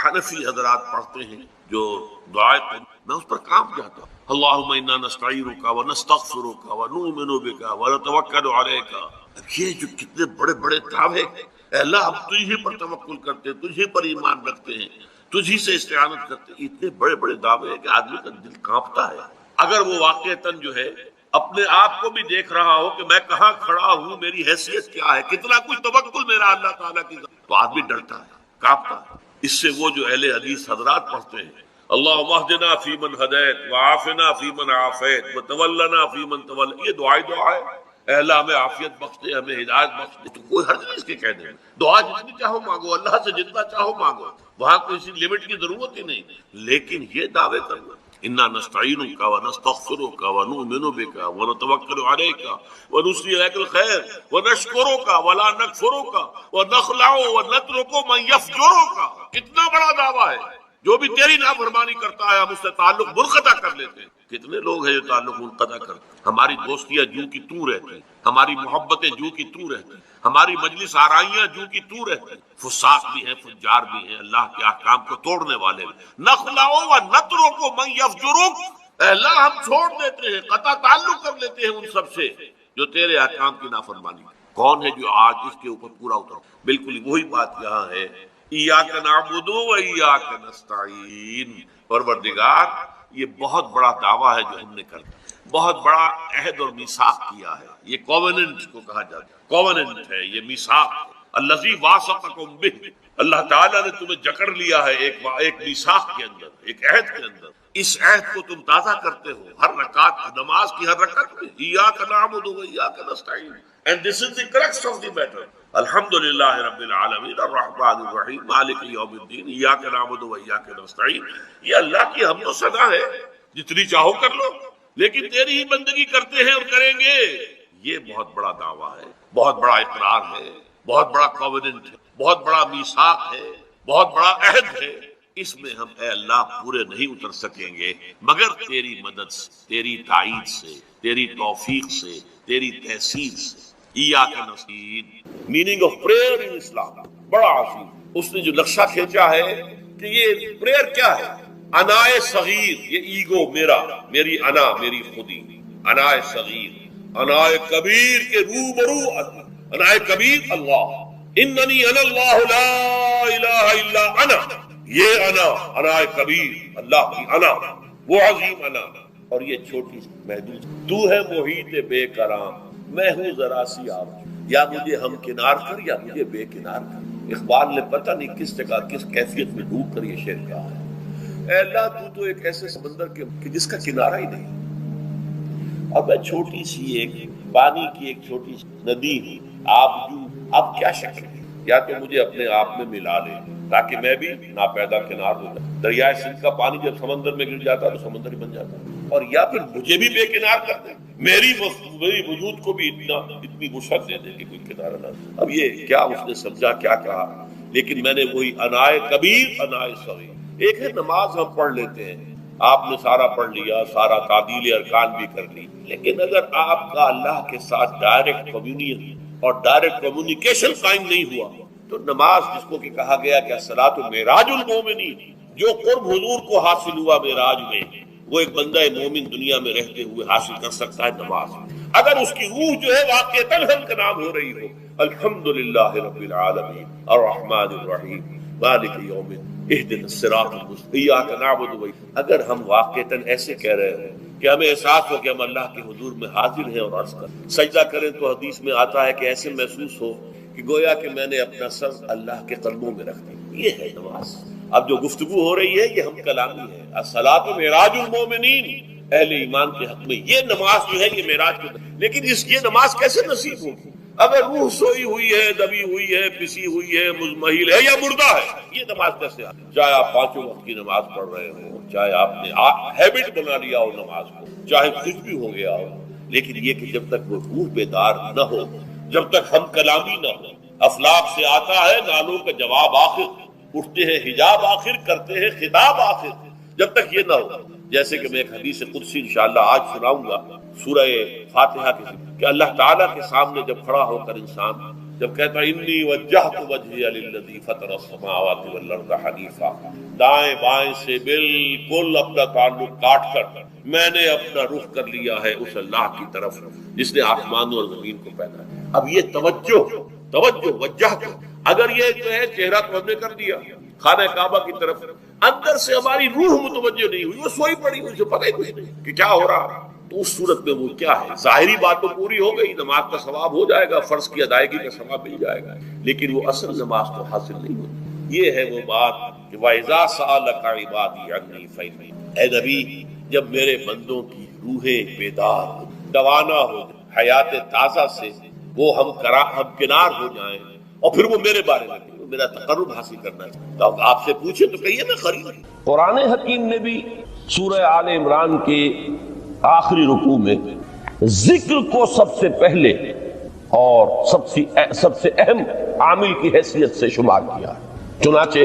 حنفی حضرات پڑھتے ہیں جو دعائے میں اس پر کام جاتا ہوں. اللہم انا نستعینک ونستغفرک ونؤمن بک ونتوکل علیک. یہ جو کتنے بڑے بڑے دعوے، اے اللہ ہم تجھ ہی پر توکل کرتے ہیں، تجھ ہی پر ایمان رکھتے ہیں، تجھ ہی سے استعانت کرتے ہیں. اتنے بڑے بڑے دعوے ہیں کہ آدمی کا دل کانپتا ہے. اگر وہ واقعتاً جو ہے اپنے آپ کو بھی دیکھ رہا ہو کہ میں کہاں کھڑا ہوں، میری حیثیت کیا ہے، کتنا کچھ توکل میرا اللہ تعالیٰ کی ذات، تو آدمی ڈرتا ہے، کانپتا ہے. اس سے وہ جو اہل حدیث حضرات پڑھتے ہیں اللہم اہدنا فیمن ہدیت وعافنا فیمن عافیت وتولنا فیمن تولیت، یہ دعا ہے. اے اللہ ہمیں عافیت بخش دے، ہمیں ہدایت بخش دے. تو کوئی حرج نہیں اس کے کہنے میں، دعا جتنی چاہو مانگو، اللہ سے جتنا چاہو مانگو، وہاں کوئی لمٹ کی ضرورت ہی نہیں. لیکن یہ دعوے کرنا انا نستعینک ونستغفرک ونؤمن بک ونتوکل علیک ونثنی علیک الخیر ونشکرک ولا نکفرک ونخلع ونترک من یفجرک، کتنا بڑا دعویٰ ہے. جو بھی تیری نافرمانی کرتا ہے ہم اس سے تعلق منقطع کر لیتے ہیں. کتنے لوگ ہیں جو تعلق منقطع کرتے ہیں. ہماری دوستیاں جو کی تو رہتی، ہماری محبتیں جو کی تو رہتی، ہماری مجلس آرائیاں جو کی تو رہتی. فساق بھی ہیں، فجار بھی ہیں، اللہ کے احکام کو توڑنے والے بھی. نخلع ونترک من یفجرک، اے اللہ ہم چھوڑ دیتے ہیں، قطع تعلق کر لیتے ہیں ان سب سے جو تیرے احکام کی نافرمانی. کون ہے جو آج اس کے اوپر پورا اترا؟ بالکل وہی بات یہاں ہے، ایاک نعبد و ایاک نستعین. پروردگار یہ بہت بڑا دعویٰ ہے جو ہم نے کر دیا، بہت بڑا عہد اور میثاق کیا ہے. یہ کووننٹ کو کہا جاتا ہے، کووننٹ ہے، یہ میثاق ہے. الذی واثقکم بہ، اللہ تعالیٰ نے تمہیں جکڑ لیا ہے ایک میثاق کے اندر، ایک عہد کے اندر. اس عہد کو تم تازہ کرتے ہو ہر رکعت، نماز کی ہر رکعت میں ایاک نعبد و ایاک نستعین. And this is the crux of the matter. الحمدللہ رب العالمین الرحمن الرحیم مالک یوم الدین ایاک نعبد و ایاک نستعین. یہ اللہ کی حمد و ثنا ہے، جتنی چاہو کر لو، لیکن تیری ہی بندگی کرتے ہیں اور کریں گے. یہ بہت بڑا دعویٰ ہے، بہت بڑا اقرار ہے، بہت بڑا کووننٹ ہے، بہت بڑا میثاق ہے، بہت بڑا عہد ہے. اس میں ہم اے اللہ پورے نہیں اتر سکیں گے مگر تیری مدد سے، تیری تائید سے، تیری توفیق سے، تیری تحصیل سے. ایاک نستعین میننگ آف پریئر ان اسلام بڑا عظیم. اس نے جو نقشہ کھینچا ہے کہ یہ پریئر کیا ہے. انائے صغیر، یہ ایگو میرا، میری انا، میری خودی. انائے صغیر، انائے کبیر کے روبرو. انائے کبیر اللہ، اننی انا اللہ لا الہ الا انا. یہ انا، انائے کبیر اللہ کی انا، وہ عظیم انا. اور یہ چھوٹی محدود. تو ہے محیط بے کرام، میں ہوں ذرا سی آپ، یا مجھے ہم کنار کر یا مجھے بے کنار کر. اقبال نے پتہ نہیں کس جگہ کس کیفیت میں ڈوب کر یہ شعر کہا ہے. اے اللہ تو ایک ایسے سمندر کے جس کا کنارہ ہی نہیں، اور میں چھوٹی سی ایک پانی کی ایک چھوٹی سی ندی ہوں. آپ جو اب کیا شکل ہے، یا تو مجھے اپنے آپ میں ملا لے تاکہ میں بھی ناپیدا کنار ہو جاؤں. دریائے سندھ کا پانی جب سمندر میں گر جاتا تو سمندر ہی بن جاتا، اور یا پھر مجھے بھی بے کنار کر دے، میری وجود کو بھی اتنی وسعت دے دے کہ کوئی کنارہ نہ. اب یہ کیا اس نے سمجھا، کیا کہا. لیکن میں نے وہی انائے کبیر انائے صغیر. ایک ہے نماز ہم پڑھ لیتے ہیں، آپ نے سارا پڑھ لیا، سارا تعدیل ارکان بھی کر لی، لیکن اگر آپ کا اللہ کے ساتھ ڈائریکٹ کمیونین اور ڈائریکٹ کمیونیکیشن قائم نہیں ہوا تو نماز، جس کو کہ کہا گیا کہ الصلاۃ معراج المومنین، جو قرب حضور کو حاصل ہوا معراج میں، وہ ایک بندہ مومن دنیا میں رہتے ہوئے حاصل کر سکتا ہے نماز. اگر اس کی روح جو ہے واقعتاً ہم کا نام ہو رہی ہو الحمدللہ رب العالمین الرحمن الرحیم مالک یوم الدین اہدنا الصراط المستقیم ایاک نعبد و ایاک. اگر ہم واقعتاً ایسے کہہ رہے ہوں کہ ہمیں احساس ہو کہ ہم اللہ کے حضور میں حاضر ہیں اور عرض کریں، سجدہ کریں، تو حدیث میں آتا ہے کہ ایسے محسوس ہو کہ گویا کہ میں نے اپنا سر اللہ کے قدموں میں رکھ دیا. یہ ہے نماز. اب جو گفتگو ہو رہی ہے یہ ہم کلامی ہے. الصلاۃ معراج المومنین، اہل ایمان کے حق میں یہ نماز جو ہے یہ معراج کی. لیکن یہ نماز کیسے نصیب ہوگی اگر روح سوئی ہوئی ہے، دبی ہوئی ہے، پسی ہوئی ہے، مزمحل ہے یا مردہ ہے؟ یہ نماز کیسے آ؟ چاہے آپ 5 وقت کی نماز پڑھ رہے ہو، چاہے آپ نے ہیبٹ بنا لیا ہو نماز کو، چاہے کچھ بھی ہو گیا ہو، لیکن یہ کہ جب تک وہ روح بیدار نہ ہو، جب تک ہم کلامی نہ ہو. افلاک سے آتا ہے نالوں کا جواب آخر، اٹھتے ہیں حجاب آخر، کرتے ہیں خطاب آخر. جب تک یہ نہ ہو، جیسے کہ میں ایک حدیث قدسی انشاءاللہ آج سناؤں گا سورہ فاتحہ کی، کہ اللہ تعالیٰ کے سامنے جب کھڑا ہو کر انسان جب کہتا انی وجہت وجہی للذی فطر السماوات والارض حنیفا، دائیں بائیں سے بالکل اپنا تعلق کاٹ کر میں نے اپنا رخ کر لیا ہے اس اللہ کی طرف جس نے آسمان اور زمین کو پیدا ہے۔ اب یہ توجہ وجہت، اگر یہ جو ہے چہرہ تو ہم نے کر دیا خانہ کعبہ کی طرف، اندر سے ہماری روح متوجہ نہیں ہوئی، وہ سوئی پڑی، اسے پتہ ہی کچھ نہیں کہ کیا ہو رہا، تو اس صورت میں وہ کیا ہے؟ ظاہری بات تو پوری ہو گئی، نماز کا ثواب ہو جائے گا، فرض کی ادائیگی کا ثواب مل جائے گا، لیکن وہ اصل نماز تو حاصل نہیں ہوتی۔ یہ ہے وہ بات کہ وَإِذَا سَأَلَكَ عِبَادِي عَنِّي فَإِنِّي، اے نبی جب میرے بندوں کی روحیں بیدار روانا ہو جائیں حیات تازہ سے، وہ ہم کنار ہو جائیں اور پھر وہ میرے بارے میں میرا تقرب حاصل کرنا چاہتا ہوں، آپ سے پوچھے تو کہیے میں قریب ہوں۔ قرآن حکیم نے بھی سورہ آل عمران کے آخری رکوع میں ذکر کو سب سے پہلے اور سب سے اہم عامل کی حیثیت سے شمار کیا ہے۔ چنانچہ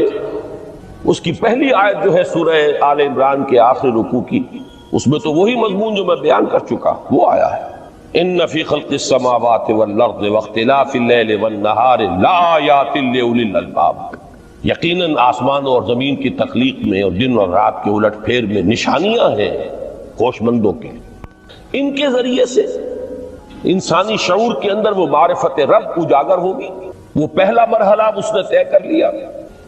اس کی پہلی آیت جو ہے سورہ آل عمران کے آخری رکوع کی، اس میں تو وہی مضمون جو میں بیان کر چکا وہ آیا ہے، ان فی خلق السماوات والارض واختلاف اللیل والنہار لآیات لأولی الالباب، یقیناً آسمان اور زمین کی تخلیق میں اور دن اور رات کے الٹ پھیر میں نشانیاں ہیں ہوش مندوں کے، ان کے ذریعے سے انسانی شعور کے اندر وہ معرفت رب اجاگر ہوگی۔ وہ پہلا مرحلہ اس نے طے کر لیا،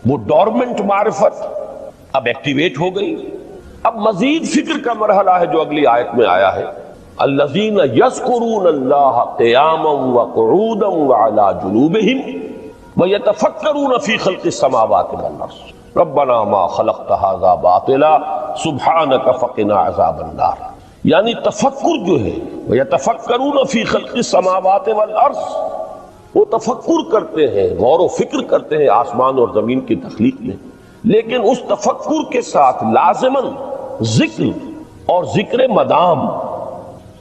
وہ ڈورمنٹ معرفت اب ایکٹیویٹ ہو گئی۔ اب مزید فکر کا مرحلہ ہے جو اگلی آیت میں آیا ہے، الذین یذکرون اللہ قیاما وقعودا وعلی جنوبہم ویتفکرون فی خلق السماوات والارض ربنا ما خلقت ھذا باطلا سبحانک فقنا عذاب النار۔ یعنی تفکر جو ہے ویتفکرون فی خلق السماوات والارض، وہ تفکر کرتے ہیں، غور و فکر کرتے ہیں آسمان اور زمین کی تخلیق میں، لیکن اس تفکر کے ساتھ لازماً ذکر اور ذکر مدام،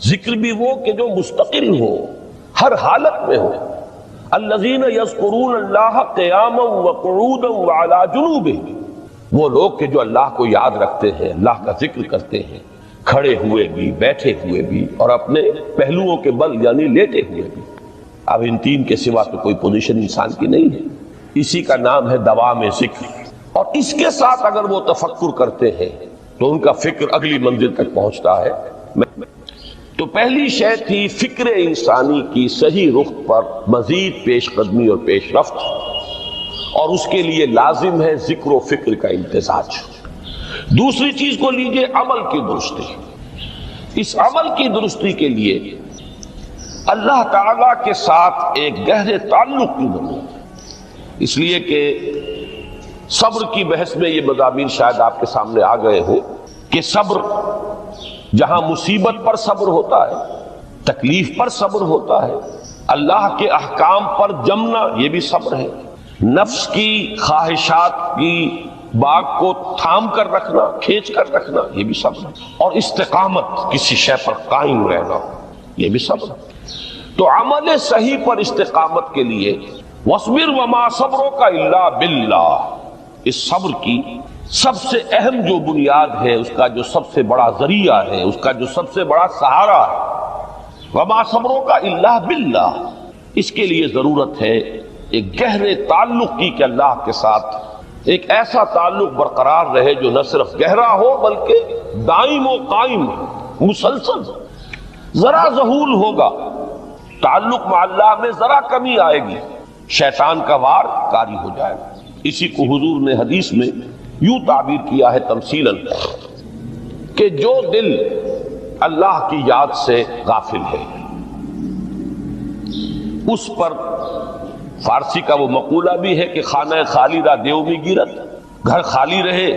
ذکر بھی وہ کہ جو مستقل ہو، ہر حالت میں ہو۔ الذین یذکرون اللہ قیاما وقعودا وعلی جنوبہم، وہ لوگ کہ جو اللہ کو یاد رکھتے ہیں، اللہ کا ذکر کرتے ہیں، کھڑے ہوئے بھی، بیٹھے ہوئے بھی، اور اپنے پہلوؤں کے بل یعنی لیٹے ہوئے بھی۔ اب ان تین کے سوا تو کوئی پوزیشن انسان کی نہیں ہے، اسی کا نام ہے دوام ذکر۔ اور اس کے ساتھ اگر وہ تفکر کرتے ہیں تو ان کا فکر اگلی منزل تک پہنچتا ہے۔ تو پہلی شے تھی فکر انسانی کی صحیح رخ پر مزید پیش قدمی اور پیش رفت، اور اس کے لیے لازم ہے ذکر و فکر کا امتزاج۔ دوسری چیز کو لیجئے عمل کی درستی۔ اس عمل کی درستی کے لیے اللہ تعالیٰ کے ساتھ ایک گہرے تعلق کی ضرورت ہے، اس لیے کہ صبر کی بحث میں یہ مضامین شاید آپ کے سامنے آ گئے ہو کہ صبر، جہاں مصیبت پر صبر ہوتا ہے، تکلیف پر صبر ہوتا ہے، اللہ کے احکام پر جمنا یہ بھی صبر ہے، نفس کی خواہشات کی باغ کو تھام کر رکھنا، کھینچ کر رکھنا یہ بھی صبر ہے، اور استقامت کسی شے پر قائم رہنا یہ بھی صبر ہے۔ تو عمل صحیح پر استقامت کے لیے وَاصْبِرْ وَمَا صَبْرُكَ إِلَّا بِاللَّهِ، اس صبر کی سب سے اہم جو بنیاد ہے، اس کا جو سب سے بڑا ذریعہ ہے، اس کا جو سب سے بڑا سہارا ہے، وَمَا صَبْرُكَ إِلَّا بِاللَّهِ، اس کے لیے ضرورت ہے ایک گہرے تعلق کی کہ اللہ کے ساتھ ایک ایسا تعلق برقرار رہے جو نہ صرف گہرا ہو بلکہ دائم و قائم، مسلسل۔ ذرا ذہول ہوگا تعلق مع اللہ میں، ذرا کمی آئے گی، شیطان کا وار کاری ہو جائے گا۔ اسی کو حضور نے حدیث میں یوں تعبیر کیا ہے تمثیلاً کہ جو دل اللہ کی یاد سے غافل ہے، اس پر فارسی کا وہ مقولہ بھی ہے کہ خانہ خالی را دیو میں گیرت، گھر خالی رہے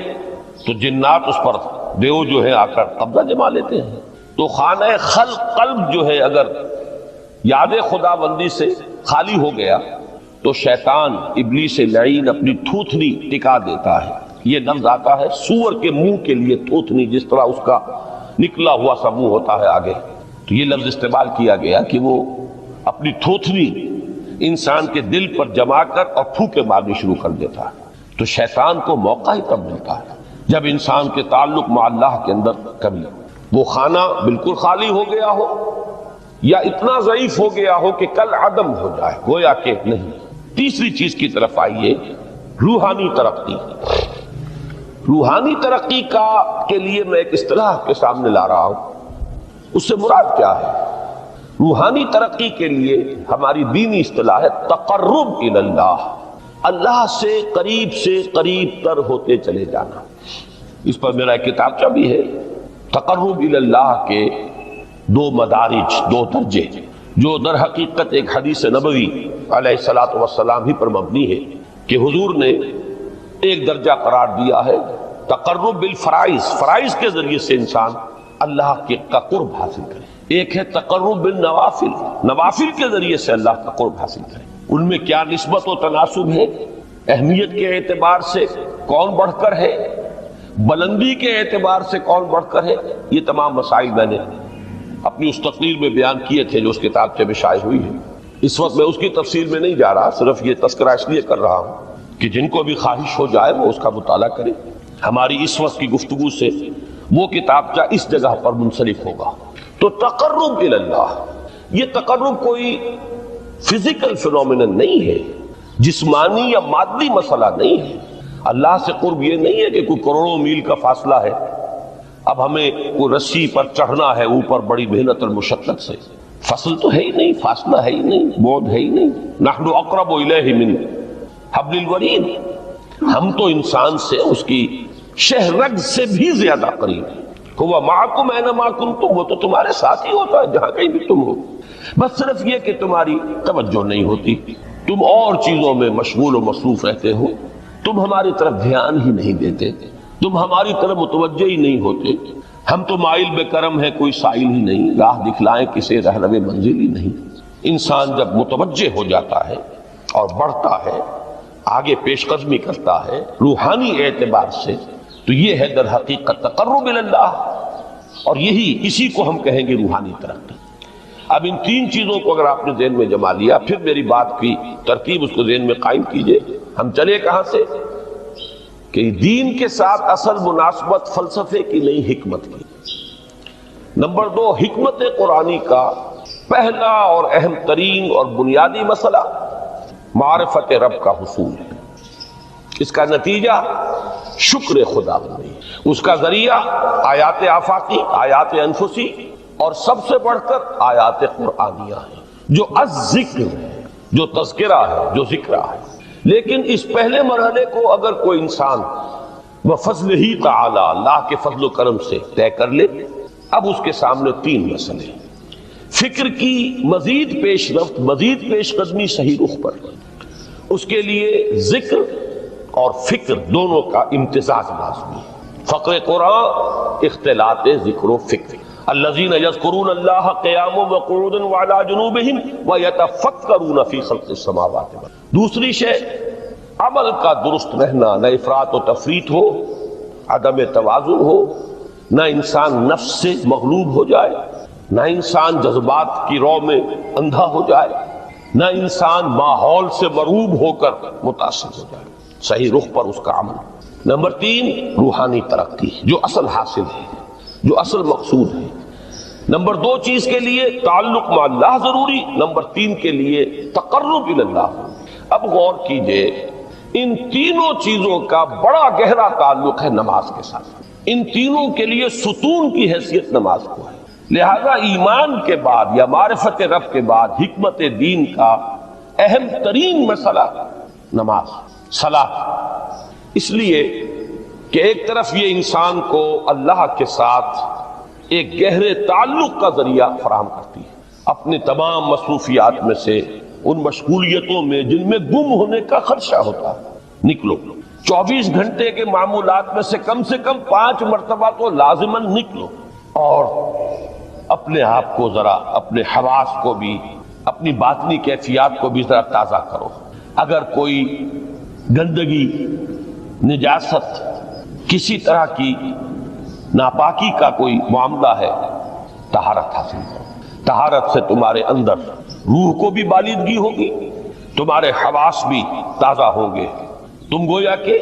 تو جنات اس پر دیو جو ہے آ کر قبضہ جما لیتے ہیں۔ تو خانہ قلب جو ہے اگر یاد خدا بندی سے خالی ہو گیا تو شیطان ابلیس لعین اپنی تھوتنی ٹکا دیتا ہے۔ یہ لفظ آتا ہے سور کے منہ کے لیے تھوتنی، جس طرح اس کا نکلا ہوا سا منہ ہوتا ہے آگے، تو یہ لفظ استعمال کیا گیا کہ وہ اپنی تھوتنی انسان کے دل پر جما کر اور پھوکے مارنی شروع کر دیتا ہے۔ تو شیطان کو موقع ہی تب ملتا ہے جب انسان کے تعلق مع اللہ کے اندر کمی، وہ خانہ بالکل خالی ہو گیا ہو یا اتنا ضعیف ہو گیا ہو کہ کل عدم ہو جائے، گویا کہ نہیں۔ تیسری چیز کی طرف آئیے، روحانی ترقی۔ روحانی ترقی کے لیے میں ایک اصطلاح کے سامنے لا رہا ہوں، اس سے مراد کیا ہے؟ روحانی ترقی کے لیے ہماری دینی اصطلاح ہے تقرب الی اللہ، اللہ سے قریب تر ہوتے چلے جانا۔ اس پر میرا ایک کتابچہ بھی ہے، تقرب الی اللہ کے 2 مدارج، 2 درجے، جو در حقیقت ایک حدیث نبوی علیہ الصلوۃ والسلام ہی پر مبنی ہے کہ حضور نے ایک درجہ قرار دیا ہے تقرب بالفرائض، فرائض کے ذریعے سے انسان اللہ کا قرب حاصل کرے۔ ایک ہے تقرب بالنوافل، نوافل کے ذریعے سے اللہ کا قرب حاصل کرے۔ ان میں کیا نسبت و تناسب ہے، اہمیت کے اعتبار سے کون بڑھ کر ہے، بلندی کے اعتبار سے کون بڑھ کر ہے، یہ تمام مسائل میں نے اپنی اس تقریر میں بیان کیے تھے جو اس کتاب میں شائع ہوئی ہے۔ اس وقت میں اس کی تفصیل میں نہیں جا رہا، صرف یہ تذکرہ اس لیے کر رہا ہوں کہ جن کو بھی خواہش ہو جائے وہ اس کا مطالعہ کرے۔ ہماری اس وقت کی گفتگو سے وہ کتابچہ اس جگہ پر منسلک ہوگا۔ تو تقرب الی اللہ، یہ تقرب کوئی فزیکل فینومینن نہیں ہے، جسمانی یا مادی مسئلہ نہیں ہے۔ اللہ سے قرب یہ نہیں ہے کہ کوئی کروڑوں میل کا فاصلہ ہے، اب ہمیں کوئی رسی پر چڑھنا ہے اوپر بڑی محنت اور مشقت سے، فصل تو ہے ہی نہیں، فاصلہ ہے ہی نہیں، بعد ہے ہی نہیں۔ نحن اقرب الیہ من حبل الورید، ہم تو انسان سے اس کی شہرگ سے بھی زیادہ قریب ہیں۔ ہوا معکم اینما کنتم، وہ تو تمہارے ساتھ ہی ہوتا ہے جہاں کہیں بھی تم ہو، بس صرف یہ کہ تمہاری توجہ نہیں ہوتی، تم اور چیزوں میں مشغول و مصروف رہتے ہو، تم ہماری طرف دھیان ہی نہیں دیتے، تم ہماری طرف متوجہ ہی نہیں ہوتے۔ ہم تو مائل بے کرم ہے، کوئی سائل ہی نہیں، راہ دکھلائیں کسے رہنو منزل ہی نہیں۔ انسان جب متوجہ ہو جاتا ہے اور بڑھتا ہے، آگے پیش قدمی کرتا ہے روحانی اعتبار سے، تو یہ ہے در حقیقت تقرب الی اللہ، اور اسی کو ہم کہیں گے روحانی ترقی۔ اب ان 3 چیزوں کو اگر آپ نے ذہن میں جما لیا، پھر میری بات کی ترتیب اس کو ذہن میں قائم کیجئے۔ ہم چلے کہاں سے؟ کہ دین کے ساتھ اصل مناسبت فلسفے کی نہیں، حکمت کی۔ نمبر 2، حکمت قرآنی کا پہلا اور اہم ترین اور بنیادی مسئلہ معرفت رب کا حصول ہے۔ اس کا نتیجہ شکر خدا بندی، اس کا ذریعہ آیات آفاقی، آیات انفسی، اور سب سے بڑھ کر آیات قرآنیہ ہیں، جو الذکر ہے، جو تذکرہ ہے، جو ذکرہ ہے۔ لیکن اس پہلے مرحلے کو اگر کوئی انسان بفضل ہی تعالی، اللہ کے فضل و کرم سے طے کر لے، اب اس کے سامنے 3 مسئلے، فکر کی مزید پیش رفت، مزید پیش قدمی صحیح رخ پر، اس کے لیے ذکر اور فکر دونوں کا امتزاج لازمی ہے۔ فقر قرآن اختلاط ذکر و فکر۔ الذین یذکرون اللہ قیاما وقعودا وعلی جنوبہم ویتفکرون فی خلق السماوات والارض۔ دوسری شے عمل کا درست رہنا، نہ افراط و تفریط ہو، عدم توازن ہو، نہ انسان نفس سے مغلوب ہو جائے، نہ انسان جذبات کی رو میں اندھا ہو جائے، نہ انسان ماحول سے مرعوب ہو کر متاثر ہو جائے، صحیح رخ پر اس کا عمل۔ نمبر 3، روحانی ترقی، جو اصل حاصل ہے، جو اصل مقصود ہے۔ نمبر 2 چیز کے لیے تعلق مع اللہ ضروری، نمبر 3 کے لیے تقرب الی اللہ۔ اب غور کیجئے، ان تینوں چیزوں کا بڑا گہرا تعلق ہے نماز کے ساتھ، ان تینوں کے لیے ستون کی حیثیت نماز کو ہے۔ لہذا ایمان کے بعد یا معرفت رب کے بعد حکمت دین کا اہم ترین مسئلہ نماز، صلاۃ، اس لیے کہ ایک طرف یہ انسان کو اللہ کے ساتھ ایک گہرے تعلق کا ذریعہ فراہم کرتی ہے۔ اپنے تمام مصروفیات میں سے، ان مشغولیتوں میں جن میں گم ہونے کا خدشہ ہوتا ہے، نکلو۔ 24 گھنٹے کے معمولات میں سے کم 5 مرتبہ تو لازماً نکلو، اور اپنے آپ کو ذرا، اپنے حواس کو بھی، اپنی باطنی کیفیات کو بھی ذرا تازہ کرو۔ اگر کوئی گندگی، نجاست، کسی طرح کی ناپاکی کا کوئی معاملہ ہے، طہارت حاصل کرو۔ طہارت سے تمہارے اندر روح کو بھی بالیدگی ہوگی، تمہارے حواس بھی تازہ ہوں گے، تم گویا کہ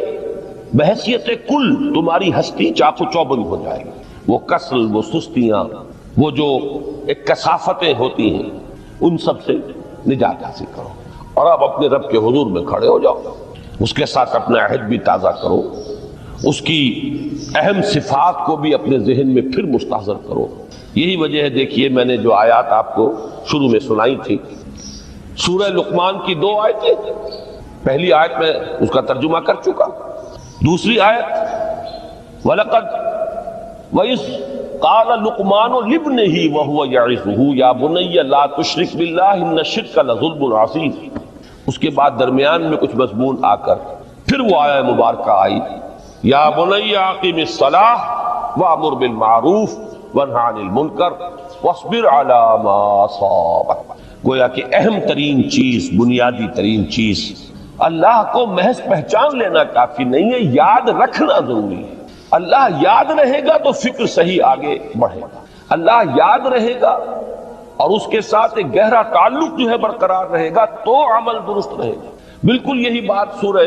بحیثیت کل تمہاری ہستی چاق و چوبند ہو جائے گی۔ وہ کسل، وہ سستیاں، وہ جو ایک کثافتیں ہوتی ہیں ان سب سے نجات حاصل کرو، اور اب اپنے رب کے حضور میں کھڑے ہو جاؤ، اس کے ساتھ اپنا عہد بھی تازہ کرو، اس کی اہم صفات کو بھی اپنے ذہن میں پھر مستحضر کرو۔ یہی وجہ ہے، دیکھیے میں نے جو آیات آپ کو شروع میں سنائی تھی، سورہ لقمان کی 2 آیتیں، پہلی آیت میں اس کا ترجمہ کر چکا، دوسری آیت وَلَقَدْ وَإِذْ قَالَ لُقْمَانُ لِابْنِهِ وَهُوَ يَعِظُهُ يَا بُنَيَّ لَا تُشْرِكْ بِاللَّهِ إِنَّ الشِّرْكَ لَظُلْمٌ عَظِيمٌ۔ اس کے بعد درمیان میں کچھ مضمون آ کر پھر وہ آیہ مبارکہ آئی، یا بنی اقم الصلاۃ وامر بالمعروف وانہی عن المنکر واصبر علی ما اصابک۔ گویا کہ اہم ترین چیز، بنیادی ترین چیز، اللہ کو محض پہچان لینا کافی نہیں ہے، یاد رکھنا ضروری ہے۔ اللہ یاد رہے گا تو فکر صحیح آگے بڑھے گا، اللہ یاد رہے گا اور اس کے ساتھ ایک گہرا تعلق جو ہے برقرار رہے گا تو عمل درست رہے گا۔ بالکل یہی بات سورہ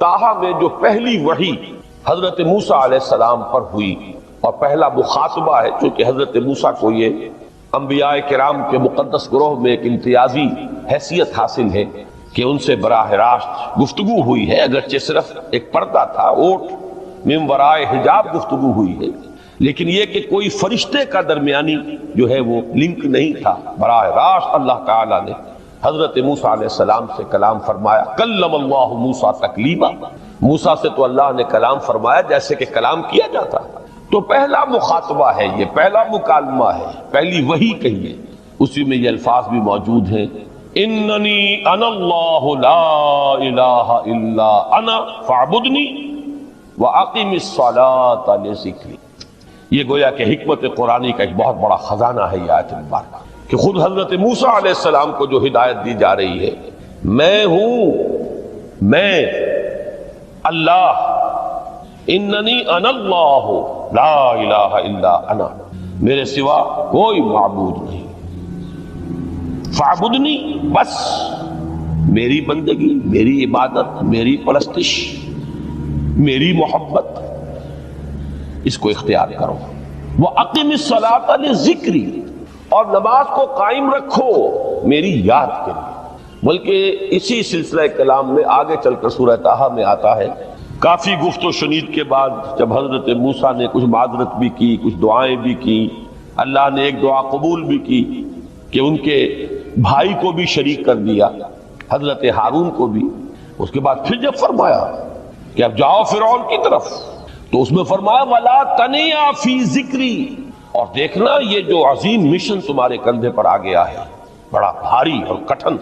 طٰہٰ میں جو پہلی وحی حضرت موسیٰ علیہ السلام پر ہوئی اور پہلا مخاطبہ ہے، چونکہ حضرت موسیٰ کو یہ انبیاء کرام کے مقدس گروہ میں ایک امتیازی حیثیت حاصل ہے کہ ان سے براہ راست گفتگو ہوئی ہے، اگرچہ صرف ایک پردہ تھا، اوٹ من ورائے حجاب گفتگو ہوئی ہے، لیکن یہ کہ کوئی فرشتے کا درمیانی جو ہے وہ لنک نہیں تھا، براہ راست اللہ تعالیٰ نے حضرت موسیٰ علیہ السلام سے کلام فرمایا۔ کلم اللہ موسیٰ تکلیما، موسیٰ سے تو اللہ نے کلام فرمایا جیسے کہ کلام کیا جاتا ہے۔ تو پہلا مخاطبہ ہے، یہ پہلا مکالمہ ہے، پہلی وحی کہیے، اسی میں یہ الفاظ بھی موجود ہیں، اننی انا اللہ لا الہ الا انا فاعبدنی واقم الصلاۃ لذکری۔ یہ گویا کہ حکمت قرآنی کا ایک بہت بڑا خزانہ ہے یہ آیت مبارکہ، کہ خود حضرت موسیٰ علیہ السلام کو جو ہدایت دی جا رہی ہے، میں ہوں، میں اللہ، اننی انا اللہ لا الہ الا انا، میرے سوا کوئی معبود نہیں، فاعبدنی، بس میری بندگی، میری عبادت، میری پرستش، میری محبت، اس کو اختیار کرو۔ وَأَقِمِ الصَّلَاةَ لِذِكْرِي، اور نماز کو قائم رکھو میری یاد کے لیے۔ بلکہ اسی سلسلہ کلام میں آگے چل کر سورہ طٰہٰ میں آتا ہے، کافی گفت و شنید کے بعد جب حضرت موسیٰ نے کچھ معذرت بھی کی، کچھ دعائیں بھی کی، اللہ نے ایک دعا قبول بھی کی کہ ان کے بھائی کو بھی شریک کر دیا، حضرت ہارون کو بھی۔ اس کے بعد پھر جب فرمایا کہ اب جاؤ فرعون کی طرف، تو اس میں فرمایا وَلَا تَنِيَا فِي ذِكْرِي، اور دیکھنا یہ جو عظیم مشن تمہارے کندھے پر آ گیا ہے، بڑا بھاری اور کٹھن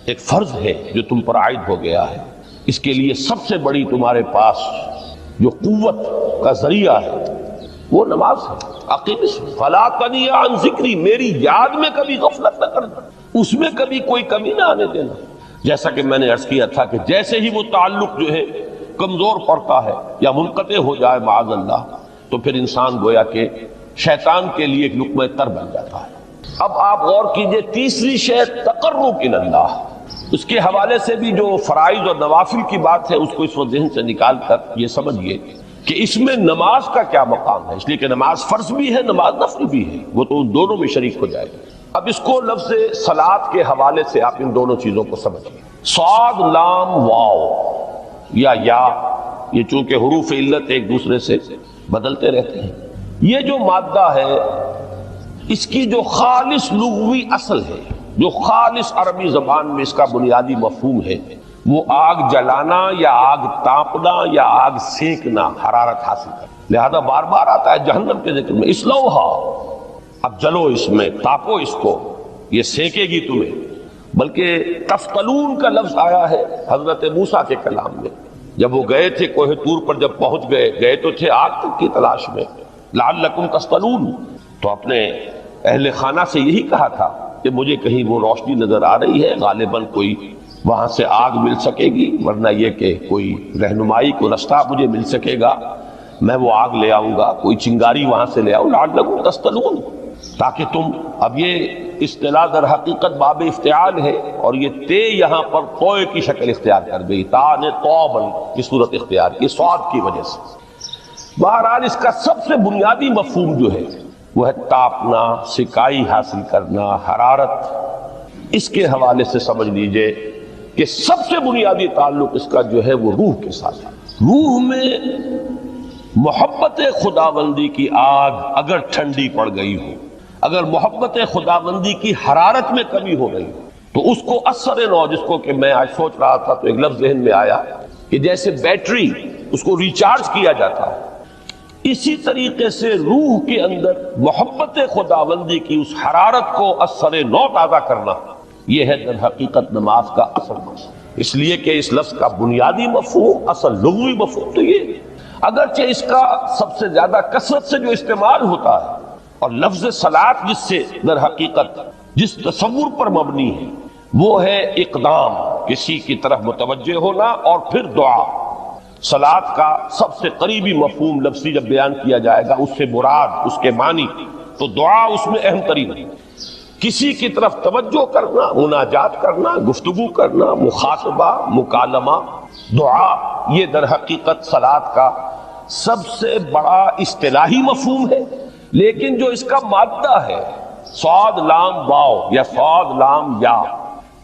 ایک فرض ہے جو تم پر عائد ہو گیا ہے، اس کے لیے سب سے بڑی تمہارے پاس جو قوت کا ذریعہ ہے وہ نماز ہے۔ اقیم فَلَا تَنِيَا عَن ذِكْرِي، میری یاد میں کبھی غفلت نہ کرنا، اس میں کبھی کوئی کمی نہ آنے دینا۔ جیسا کہ میں نے عرض کیا تھا کہ جیسے ہی وہ تعلق جو ہے کمزور پڑتا ہے یا منقطع ہو جائے معاذ اللہ، تو پھر انسان گویا کہ شیطان کے لیے ایک لقمہ تر بن جاتا ہے۔ اب آپ غور کیجئے، تیسری شے تقرب الی اللہ، اس کے حوالے سے بھی جو فرائض اور نوافل کی بات ہے اس کو اس وقت ذہن سے نکال کر یہ سمجھیے کہ اس میں نماز کا کیا مقام ہے، اس لیے کہ نماز فرض بھی ہے، نماز نفل بھی ہے، وہ تو ان دونوں میں شریک ہو جائے گا۔ اب اس کو لفظ صلاۃ کے حوالے سے آپ ان دونوں چیزوں کو سمجھیے۔ صاد لام واو یا یہ چونکہ حروف علت ایک دوسرے سے بدلتے رہتے ہیں، یہ جو مادہ ہے اس کی جو خالص لغوی اصل ہے، جو خالص عربی زبان میں اس کا بنیادی مفہوم ہے، وہ آگ جلانا یا آگ تاپنا یا آگ سینکنا، حرارت حاصل کرنا۔ لہذا بار بار آتا ہے جہنم کے ذکر میں، اسلوہا، اب جلو اس میں، تاپو اس کو، یہ سینکے گی تمہیں۔ بلکہ تفتلون کا لفظ آیا ہے حضرت موسیٰ کے کلام میں، جب وہ گئے تھے کوہ طور پر، جب پہنچ گئے تو تھے آگ تک کی تلاش میں، لعلکم تفتلون، تو اپنے اہل خانہ سے یہی کہا تھا کہ مجھے کہیں وہ روشنی نظر آ رہی ہے، غالباً کوئی وہاں سے آگ مل سکے گی، ورنہ یہ کہ کوئی رہنمائی کو رستہ مجھے مل سکے گا، میں وہ آگ لے آؤں گا، کوئی چنگاری وہاں سے لے آؤں، لعلکم تفتلون، تاکہ تم، اب یہ اصطلاح در حقیقت باب افتعال ہے، اور یہ تے یہاں پر توئے کی شکل اختیار کر گئی، تا نے توبن کی صورت اختیار کی، صاد کی وجہ سے۔ بہرحال اس کا سب سے بنیادی مفہوم جو ہے وہ ہے تاپنا، سکائی حاصل کرنا، حرارت۔ اس کے حوالے سے سمجھ لیجئے کہ سب سے بنیادی تعلق اس کا جو ہے وہ روح کے ساتھ ہے۔ روح میں محبت خداوندی کی آگ اگر ٹھنڈی پڑ گئی ہو، اگر محبت خداوندی کی حرارت میں کمی ہو گئی تو اس کو اثر نو، جس کو کہ میں آج سوچ رہا تھا تو ایک لفظ ذہن میں آیا کہ جیسے بیٹری اس کو ریچارج کیا جاتا ہے، اسی طریقے سے روح کے اندر محبت خداوندی کی اس حرارت کو اثر نو تازہ کرنا، یہ ہے در حقیقت نماز کا اصل مقصد۔ اس لیے کہ اس لفظ کا بنیادی مفہوم، اصل لغوی مفہوم تو یہ، اگرچہ اس کا سب سے زیادہ کثرت سے جو استعمال ہوتا ہے، اور لفظ صلاۃ جس سے در حقیقت جس تصور پر مبنی ہے وہ ہے اقدام، کسی کی طرف متوجہ ہونا اور پھر دعا۔ صلاۃ کا سب سے قریبی مفہوم لفظی جب بیان کیا جائے گا، اس سے مراد، اس کے معنی، تو دعا اس میں اہم ترین ہے۔ کسی کی طرف توجہ کرنا، مناجات کرنا، گفتگو کرنا، مخاطبہ، مکالمہ، دعا، یہ در حقیقت صلاۃ کا سب سے بڑا اصطلاحی مفہوم ہے۔ لیکن جو اس کا مادہ ہے، صاد لام واو یا صاد لام یا،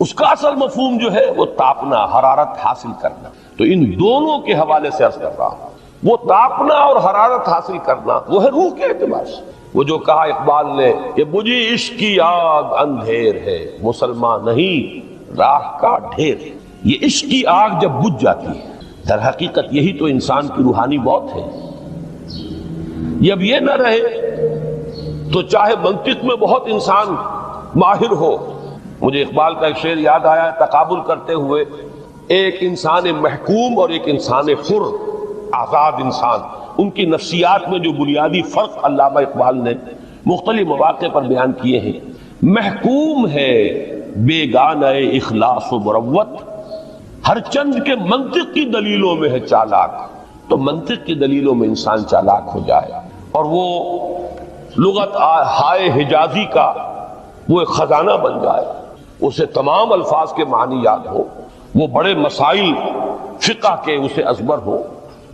اس کا اصل مفہوم جو ہے وہ تاپنا، حرارت حاصل کرنا۔ تو ان دونوں کے حوالے سے عرض کر رہا ہوں، وہ تاپنا اور حرارت حاصل کرنا وہ ہے روح کے اعتبار سے۔ وہ جو کہا اقبال نے کہ بجھی عشق کی آگ اندھیر ہے، مسلمان نہیں راہ کا ڈھیر۔ یہ عشق کی آگ جب بجھ جاتی ہے، در حقیقت یہی تو انسان کی روحانی موت ہے۔ جب یہ نہ رہے تو چاہے منطق میں بہت انسان ماہر ہو، مجھے اقبال کا ایک شعر یاد آیا ہے تقابل کرتے ہوئے، ایک انسان محکوم اور ایک انسان حر، آزاد انسان، ان کی نفسیات میں جو بنیادی فرق علامہ اقبال نے مختلف مواقع پر بیان کیے ہیں۔ محکوم ہے بیگانہ اخلاص و مروت، ہر چند کے منطق کی دلیلوں میں ہے چالاک۔ تو منطق کی دلیلوں میں انسان چالاک ہو جائے اور وہ لغت ہائے حجازی کا وہ ایک خزانہ بن جائے، اسے تمام الفاظ کے معنی یاد ہو، وہ بڑے مسائل فقہ کے اسے ازبر ہو،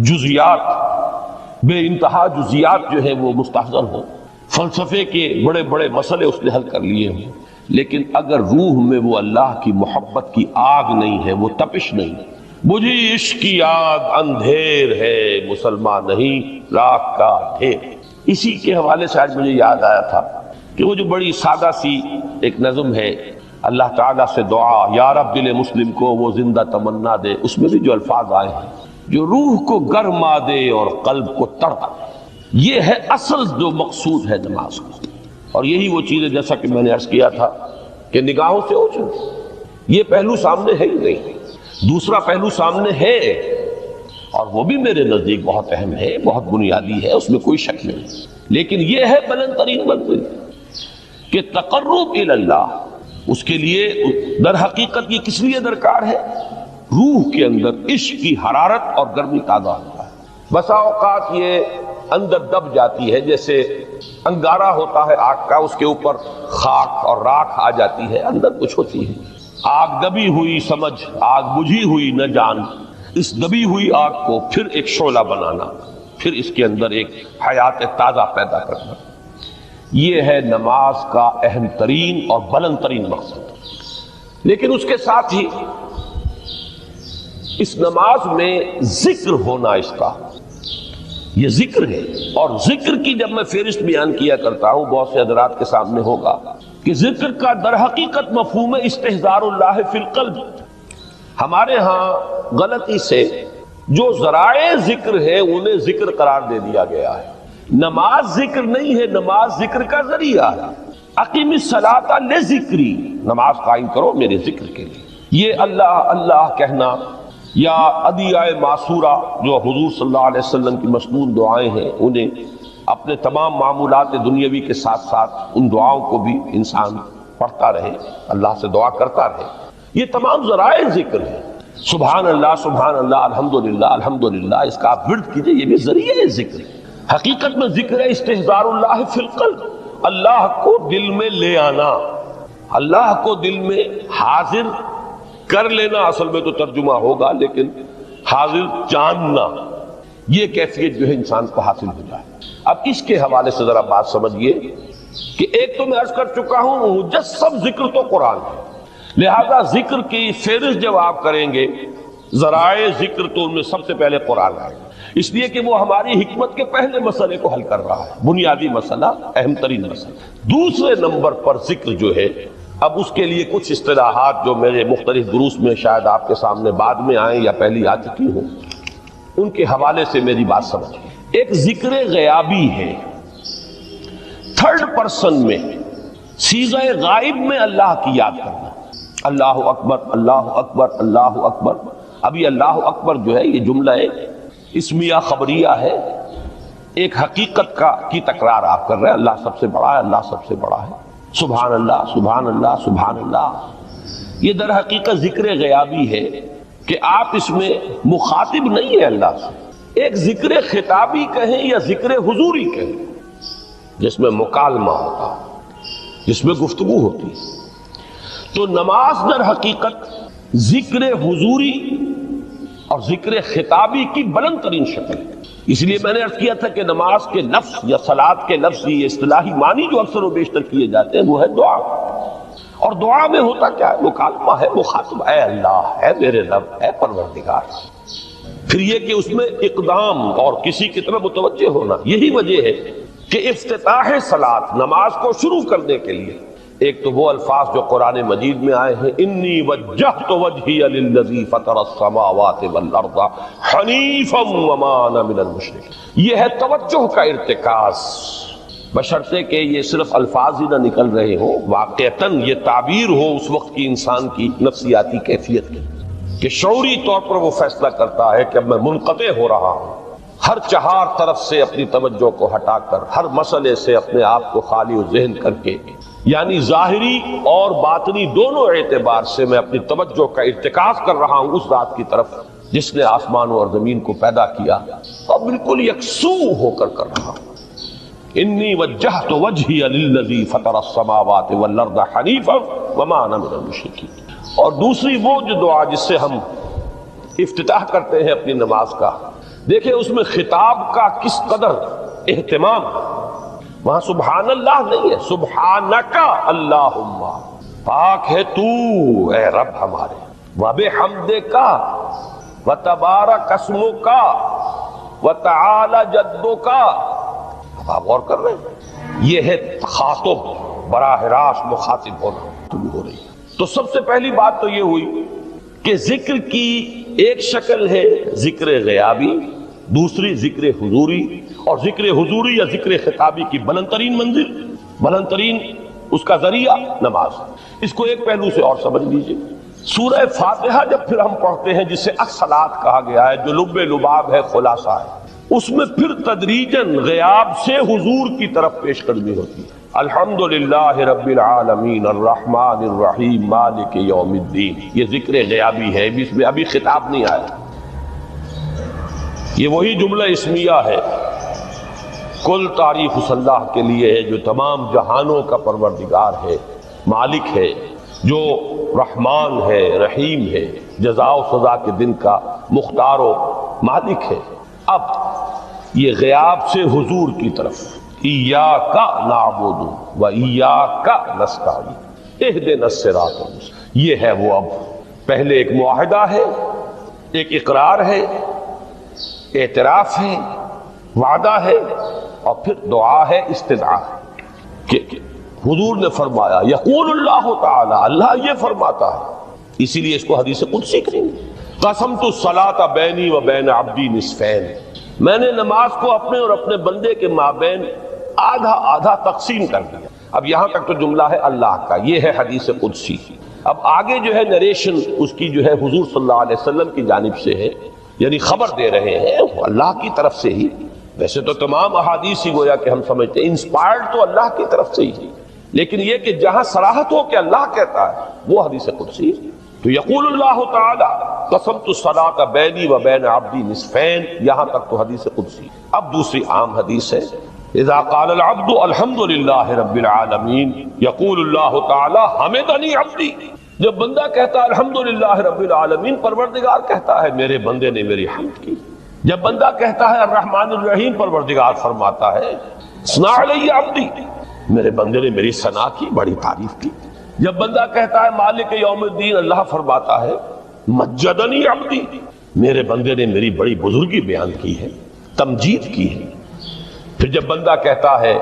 جزیات، بے انتہا جزیات جو ہے وہ مستحضر ہو، فلسفے کے بڑے بڑے مسئلے اس نے حل کر لیے ہوں، لیکن اگر روح میں وہ اللہ کی محبت کی آگ نہیں ہے، وہ تپش نہیں، بجھی عشق کی آگ اندھیر ہے، مسلمان نہیں راہ کا ڈھیر۔ اسی کے حوالے سے آج مجھے یاد آیا تھا کہ وہ جو بڑی سادہ سی ایک نظم ہے، اللہ تعالیٰ سے دعا یا رب دل مسلم کو وہ زندہ تمنا دے، اس میں بھی جو الفاظ آئے ہیں، جو روح کو گرما دے اور قلب کو تڑپا دے، یہ ہے اصل جو مقصود ہے نماز کا۔ اور یہی وہ چیز ہے جیسا کہ میں نے عرض کیا تھا کہ نگاہوں سے اوجھل، یہ پہلو سامنے ہے ہی نہیں، دوسرا پہلو سامنے ہے اور وہ بھی میرے نزدیک بہت اہم ہے، بہت بنیادی ہے، اس میں کوئی شک نہیں، لیکن یہ ہے بلند ترین منزل کہ تقرب الی اللہ۔ اس کے لیے در حقیقت یہ کس لیے درکار ہے؟ روح کے اندر عشق کی حرارت اور گرمی تازہ ہوتا ہے۔ بسا اوقات یہ اندر دب جاتی ہے، جیسے انگارہ ہوتا ہے آگ کا، اس کے اوپر خاک اور راکھ آ جاتی ہے، اندر کچھ ہوتی ہے۔ آگ دبی ہوئی سمجھ، آگ بجھی ہوئی نہ جان، اس دبی ہوئی آگ کو پھر ایک شعلہ بنانا، پھر اس کے اندر ایک حیات تازہ پیدا کرنا، یہ ہے نماز کا اہم ترین اور بلند ترین مقصد۔ لیکن اس کے ساتھ ہی اس نماز میں ذکر ہونا، اس کا یہ ذکر ہے، اور ذکر کی جب میں فہرست بیان کیا کرتا ہوں بہت سے حضرات کے سامنے ہوگا کہ ذکر کا در حقیقت مفہوم ہے استحضار اللہ فی القلب۔ ہمارے ہاں غلطی سے جو ذرائع ذکر ہے انہیں ذکر قرار دے دیا گیا ہے۔ نماز ذکر نہیں ہے، نماز ذکر کا ذریعہ ہے۔ اقیم الصلاۃ لذکری، نماز قائم کرو میرے ذکر کے لیے۔ یہ اللہ اللہ کہنا یا ادعیہ معصورہ جو حضور صلی اللہ علیہ وسلم کی مسنون دعائیں ہیں، انہیں اپنے تمام معمولات دنیاوی کے ساتھ ساتھ ان دعاؤں کو بھی انسان پڑھتا رہے، اللہ سے دعا کرتا رہے، یہ تمام ذرائع ذکر ہے۔ سبحان اللہ الحمدللہ الحمدللہ، اس کا آپ ورد کیجئے، یہ بھی ذریعہ ذکر ہے۔ حقیقت میں ذکر ہے استحضار اللہ فی القلب، اللہ کو دل میں لے آنا، اللہ کو دل میں حاضر کر لینا، اصل میں تو ترجمہ ہوگا، لیکن حاضر جاننا، یہ کیفیت جو ہے انسان کو حاصل ہو جائے۔ اب اس کے حوالے سے ذرا بات سمجھیے کہ ایک تو میں عرض کر چکا ہوں مجسم ذکر تو قرآن ہے، لہذا ذکر کی فہرست جب آپ کریں گے ذرائع ذکر تو ان میں سب سے پہلے قرآن آئے گا، اس لیے کہ وہ ہماری حکمت کے پہلے مسئلے کو حل کر رہا ہے، بنیادی مسئلہ، اہم ترین مسئلہ۔ دوسرے نمبر پر ذکر جو ہے، اب اس کے لیے کچھ اصطلاحات جو میرے مختلف دروس میں شاید آپ کے سامنے بعد میں آئیں یا پہلی آ چکی ہوں، ان کے حوالے سے میری بات سمجھیں۔ ایک ذکر غیابی ہے، تھرڈ پرسن میں، صیغہ غائب میں اللہ کی یاد کرنا، اللہ اکبر اللہ اکبر اللہ اکبر۔ ابھی اللہ اکبر جو ہے یہ جملہ اسمیہ خبریہ ہے، ایک حقیقت کی تکرار آپ کر رہے ہیں، اللہ سب سے بڑا ہے، اللہ سب سے بڑا ہے، سبحان اللہ سبحان اللہ سبحان اللہ۔ یہ در حقیقت ذکر غیابی ہے کہ آپ اس میں مخاطب نہیں ہے اللہ سے، ایک ذکر خطابی کہیں یا ذکر حضوری کہیں جس میں مکالمہ ہوتا، جس میں گفتگو ہوتی۔ تو نماز در حقیقت ذکر حضوری اور ذکر خطابی کی بلند ترین شکل ہے۔ اس لیے میں نے عرض کیا تھا کہ نماز کے لفظ یا صلاۃ کے لفظ یہ اصطلاحی معنی جو اکثر و بیشتر کیے جاتے ہیں وہ ہے دعا، اور دعا میں ہوتا کیا ہے؟ مکالمہ ہے، مخاطب، اے اللہ، اے میرے رب، اے پروردگار۔ پھر یہ کہ اس میں اقدام اور کسی کی طرف متوجہ ہونا، یہی وجہ ہے کہ افتتاح صلاۃ، نماز کو شروع کرنے کے لیے ایک تو وہ الفاظ جو قرآن مجید میں آئے ہیں، انی وجہت وجہی للذی فطر السماوات والارض حنیفا وما انا من المشرکین۔ یہ ہے توجہ کا ارتکاز، بشرطے کہ یہ صرف الفاظ ہی نہ نکل رہے ہوں، واقعتاً یہ تعبیر ہو اس وقت کی انسان کی نفسیاتی کیفیت کی، کہ شعوری طور پر وہ فیصلہ کرتا ہے کہ اب میں منقطع ہو رہا ہوں، ہر چہار طرف سے اپنی توجہ کو ہٹا کر، ہر مسئلے سے اپنے آپ کو خالی و ذہن کر کے، یعنی ظاہری اور باطنی دونوں اعتبار سے میں اپنی توجہ کا ارتکاز کر رہا ہوں اس ذات کی طرف جس نے آسمانوں اور زمین کو پیدا کیا، اور بالکل یکسو ہو کر رہا ہوں۔ انی وجہت وجہی للذی فطر السماوات والارض حنیفا وما انا من المشرکین۔ اور دوسری وہ جو دعا جس سے ہم افتتاح کرتے ہیں اپنی نماز کا، دیکھیں اس میں خطاب کا کس قدر اہتمام، وہاں سبحان اللہ نہیں ہے، سبحانک اللہم، پاک ہے تو اے رب ہمارے، وبحمدک وتبارک اسمک وتعالی جدک۔ اب آپ غور کر رہے ہیں، یہ ہے خاطب، براہ راست مخاطب ہونا ہو رہی ہے۔ تو سب سے پہلی بات تو یہ ہوئی کہ ذکر کی ایک شکل ہے ذکر غیابی، دوسری ذکر حضوری، اور ذکر حضوری یا ذکر خطابی کی بلند ترین منزل، بلند ترین اس کا ذریعہ نماز۔ اس کو ایک پہلو سے اور سمجھ لیجئے، سورہ فاتحہ جب پھر ہم پڑھتے ہیں جسے الصلاۃ کہا گیا ہے، جو لب لباب ہے، خلاصہ ہے، اس میں پھر تدریجاً غیاب سے حضور کی طرف پیش قدمی ہوتی ہے۔ الحمدللہ رب العالمین الرحمن الرحیم مالک یوم الدین، یہ ذکر غیابی ہے، اس میں ابھی خطاب نہیں آیا، یہ وہی جملہ اسمیہ ہے، کل تعریف اس اللہ کے لیے ہے جو تمام جہانوں کا پروردگار ہے، مالک ہے، جو رحمان ہے، رحیم ہے، جزا و سزا کے دن کا مختار و مالک ہے۔ اب یہ غیاب سے حضور کی طرف، ایاک نعبد و ایاک نستعین اہدنا الصراط المستقیم، یہ ہے وہ۔ اب پہلے ایک معاہدہ ہے، ایک اقرار ہے، اعتراف ہے، وعدہ ہے، اور پھر دعا ہے، استدعا ہے کہ حضور نے فرمایا، یقول اللہ تعالی، اللہ یہ فرماتا ہے، اسی لیے اس کو حدیث قدسی کریں گے، قسمت الصلاۃ بینی و بین عبدی نصفین، میں نے نماز کو اپنے اور اپنے بندے کے مابین آدھا آدھا تقسیم کر دیا۔ اب یہاں تک تو جملہ ہے اللہ کا، یہ ہے حدیث قدسی۔ اب آگے جو ہے نریشن اس کی جو ہے حضور صلی اللہ علیہ وسلم کی جانب سے ہے، یعنی خبر دے رہے ہیں اللہ کی طرف سے ہی۔ ویسے تو تمام احادیث ہی گویا کہ ہم سمجھتے ہیں انسپائرڈ تو اللہ کی طرف سے ہی، لیکن یہ کہ جہاں صراحت ہو کہ اللہ کہتا ہے وہ حدیث قدسی۔ تو یقول اللہ تعالی قسمت الصلاۃ بینی و بین عبدی نصفین، یہاں تک تو حدیث قدسی۔ اب دوسری عام حدیث ہے، اذا قال العبد الحمد للہ رب العالمین یقول اللہ تعالی حمدنی عبدی، جب بندہ کہتا ہے الحمد للہ رب العالمین، پروردگار کہتا ہے میرے بندے نے میری حمد کی۔ جب بندہ کہتا ہے الرحمن الرحیم، پروردگار فرماتا ہے ثنا علی عبدی، میرے بندے نے میری ثنا کی، بڑی تعریف کی۔ جب بندہ کہتا ہے مالک یوم الدین، اللہ فرماتا ہے مجدنی عبدی، میرے بندے نے میری بڑی بزرگی بیان کی ہے، تمجید کی ہے۔ پھر جب بندہ کہتا ہے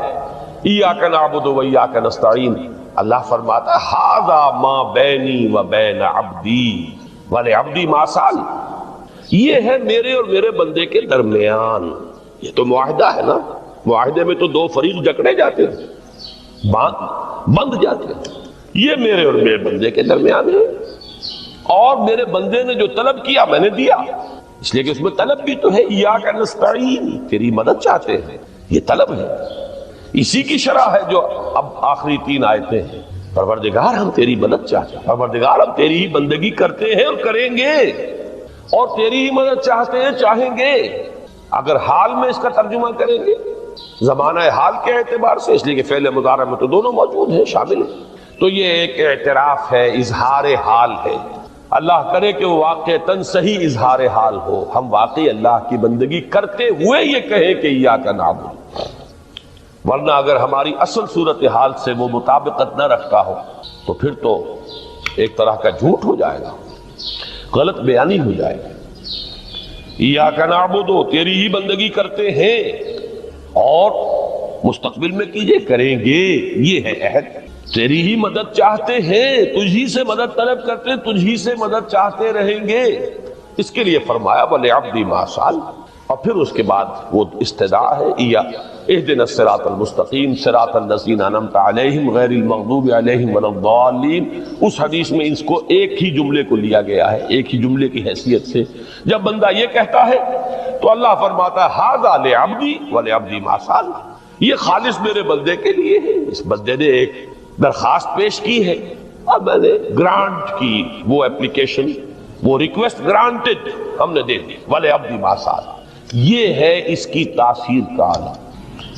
ایاک نعبد و ایاک نستعین، اللہ فرماتا ہے ھذا ما بینی و بین عبدی ولعبدی ما سأل، یہ ہے میرے اور میرے بندے کے درمیان۔ یہ تو معاہدہ ہے نا، معاہدے میں تو دو فریق جکڑے جاتے ہیں، بند جاتے ہیں، یہ میرے اور میرے بندے کے درمیان ہے، اور میرے بندے نے جو طلب کیا میں نے دیا، اس لیے کہ اس میں طلب بھی تو ہے، ایاک نستعین، تیری مدد چاہتے ہیں، یہ طلب ہے۔ اسی کی شرح ہے جو اب آخری 3 آیتیں ہیں، پروردگار ہم تیری مدد چاہتے ہیں، پروردگار ہم تیری ہی بندگی کرتے ہیں اور کریں گے، اور تیری ہی مدد چاہتے ہیں، چاہیں گے۔ اگر حال میں اس کا ترجمہ کریں گے زمانہ حال کے اعتبار سے، اس لیے کہ فعل مضارع میں تو دونوں موجود ہیں، شامل ہیں، تو یہ ایک اعتراف ہے، اظہار حال ہے۔ اللہ کرے کہ وہ واقعتاً صحیح اظہار حال ہو، ہم واقعی اللہ کی بندگی کرتے ہوئے یہ کہیں کہ ایاک نعبد، ورنہ اگر ہماری اصل صورتحال سے وہ مطابقت نہ رکھتا ہو تو پھر تو ایک طرح کا جھوٹ ہو جائے گا، غلط بیانی ہو جائے گی۔ ایاک نعبد، تیری ہی بندگی کرتے ہیں اور مستقبل میں کیجئے، کریں گے، یہ ہے عہد۔ تیری ہی مدد چاہتے ہیں، تجھی سے مدد طلب کرتے ہیں، تجھی سے مدد چاہتے رہیں گے۔ اس کے لیے فرمایا وَلِعَبْدِ مَا سَأَلَ، اور پھر اس کے بعد وہ استدعا ہے اهدنا الصراط المستقیم صراط الذین انعمت علیہم غیر المغضوب علیہم ولا الضالین۔ اس حدیث میں اس کو ایک ہی جملے کو لیا گیا ہے، ایک ہی جملے کی حیثیت سے۔ جب بندہ یہ کہتا ہے تو اللہ فرماتا ہے ھذا لعبدی ولعبدی ما سأل، یہ خالص میرے بندے کے لیے ہے۔ اس بندے نے ایک درخواست پیش کی ہے اور میں نے گرانٹ کی، وہ اپلیکیشن، وہ ریکویسٹ گرانٹڈ، ہم نے دے دی، ولعبدی ما سأل۔ یہ ہے اس کی تاثیر کا عالم،